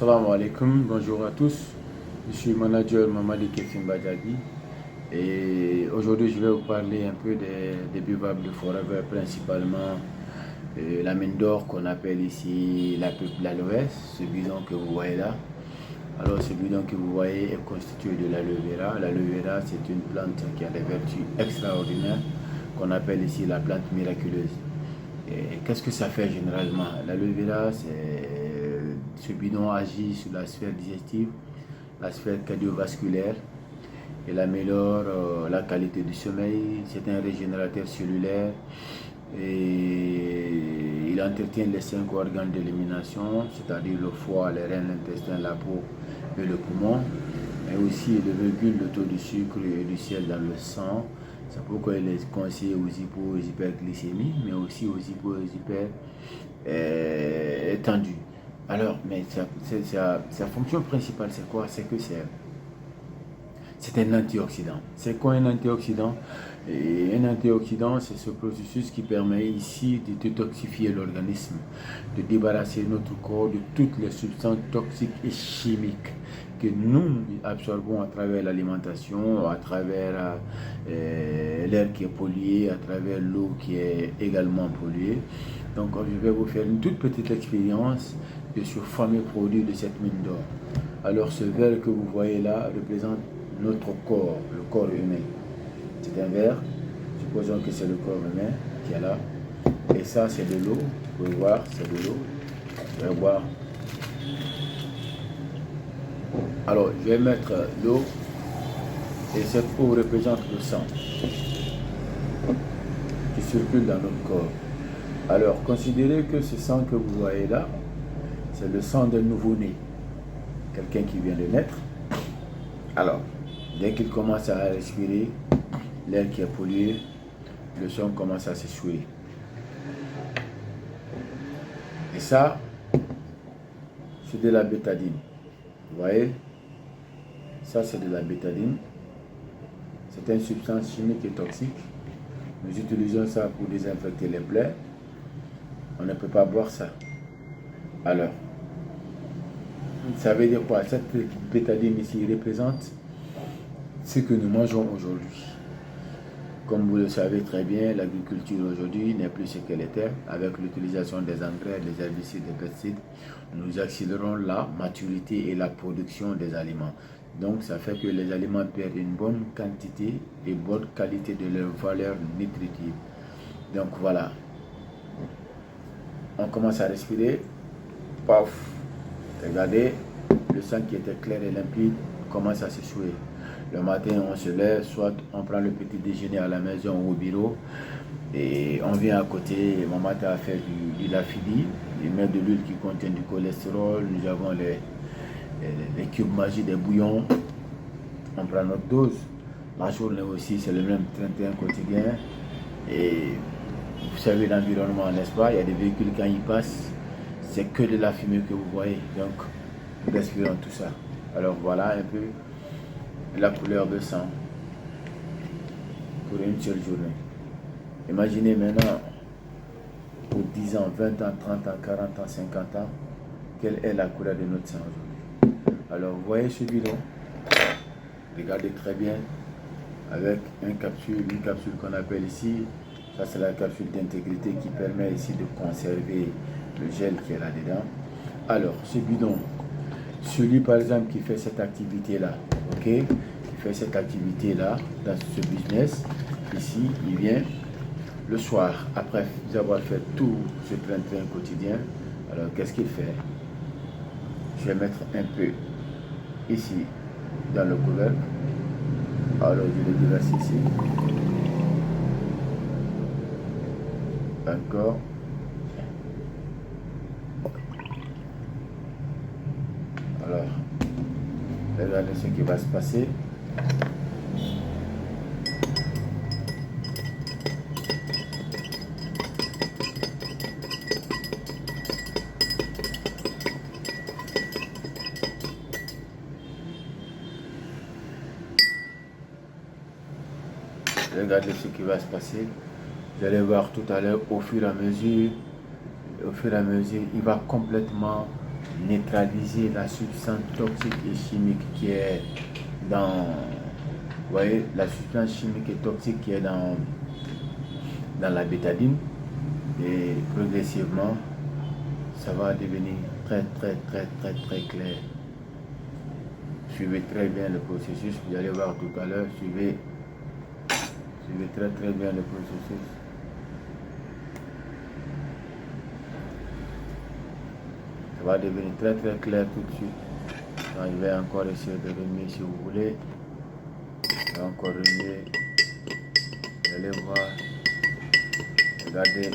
Assalamu alaikum, bonjour à tous. Je suis manager Mamadi Kefim Badjadi et aujourd'hui je vais vous parler un peu des buvables de Forever, principalement la mine d'or qu'on appelle ici l'aloès, ce bidon que vous voyez là. Alors ce bidon que vous voyez est constitué de l'aloe vera. L'aloe vera c'est une plante qui a des vertus extraordinaires qu'on appelle ici la plante miraculeuse. Et qu'est-ce que ça fait généralement? L'aloe vera, ce bidon agit sur la sphère digestive, la sphère cardiovasculaire. Il améliore la qualité du sommeil. C'est un régénérateur cellulaire et il entretient les 5 organes d'élimination, c'est-à-dire le foie, les reins, l'intestin, la peau et le poumon. Mais aussi il régule le taux de sucre et du sel dans le sang. C'est pourquoi il est conseillé aux hyperglycémies, mais aussi aux hyper tendus. Alors, mais sa fonction principale, c'est quoi? C'est que c'est un antioxydant. C'est quoi un antioxydant? Et un antioxydant, c'est ce processus qui permet ici de détoxifier l'organisme, de débarrasser notre corps de toutes les substances toxiques et chimiques que nous absorbons à travers l'alimentation, à travers l'air qui est pollué, à travers l'eau qui est également polluée. Donc je vais vous faire une toute petite expérience de ce fameux produit de cette mine d'or. Alors ce verre que vous voyez là représente notre corps, le corps humain. C'est un verre, supposons que c'est le corps humain qui est là. Et ça c'est de l'eau, vous pouvez voir, c'est de l'eau. Je vais boire. Alors je vais mettre l'eau et cette eau représente le sang qui circule dans notre corps. Alors considérez que ce sang que vous voyez là, c'est le sang d'un nouveau-né, quelqu'un qui vient de naître. Alors, dès qu'il commence à respirer, l'air qui est pollué, le sang commence à s'essouer. Et ça, c'est de la bétadine. Vous voyez? Ça, c'est de la bétadine. C'est une substance chimique et toxique. Nous utilisons ça pour désinfecter les plaies. On ne peut pas boire ça. Alors, ça veut dire quoi? Cette bétadine ici représente ce que nous mangeons aujourd'hui. Comme vous le savez très bien, l'agriculture aujourd'hui n'est plus ce qu'elle était. Avec l'utilisation des engrais, des herbicides, des pesticides, nous accélérons la maturité et la production des aliments. Donc, ça fait que les aliments perdent une bonne quantité et bonne qualité de leur valeur nutritive. Donc, voilà. On commence à respirer. Paf! Regardez, le sang qui était clair et limpide commence à s'essouer. Le matin, on se lève, soit on prend le petit déjeuner à la maison ou au bureau et on vient à côté. Maman a fait du lafidi, il met de l'huile qui contient du cholestérol. Nous avons les cubes magiques des bouillons. On prend notre dose. La journée aussi, c'est le même train quotidien. Et vous savez l'environnement, n'est-ce pas? Il y a des véhicules quand ils passent, c'est que de la fumée que vous voyez. Donc, nous respirons tout ça. Alors voilà un peu la couleur de sang pour une seule journée. Imaginez maintenant pour 10 ans, 20 ans, 30 ans, 40 ans, 50 ans, quelle est la couleur de notre sang aujourd'hui. Alors vous voyez ce bidon, regardez très bien, avec une capsule qu'on appelle ici, ça c'est la capsule d'intégrité qui permet ici de conserver le gel qui est là-dedans. Alors ce bidon, celui par exemple qui fait cette activité là, ok, qui fait cette activité là dans ce business, ici il vient le soir après avoir fait tout ce train quotidien. Alors qu'est-ce qu'il fait? Je vais mettre un peu ici dans le couvercle. Alors je le déverse ici. Encore. Alors, regardez ce qui va se passer. Regardez ce qui va se passer. Vous allez voir tout à l'heure, au fur et à mesure, il va complètement neutraliser la substance toxique et chimique qui est dans... Vous voyez, la substance chimique et toxique qui est dans la bétadine. Et progressivement, ça va devenir très clair. Suivez très bien le processus. Vous allez voir tout à l'heure. Suivez très bien le processus. Ça va devenir très clair tout de suite. Donc, je vais encore essayer de remuer si vous voulez. Je vais encore remuer. Vous allez voir. Regardez.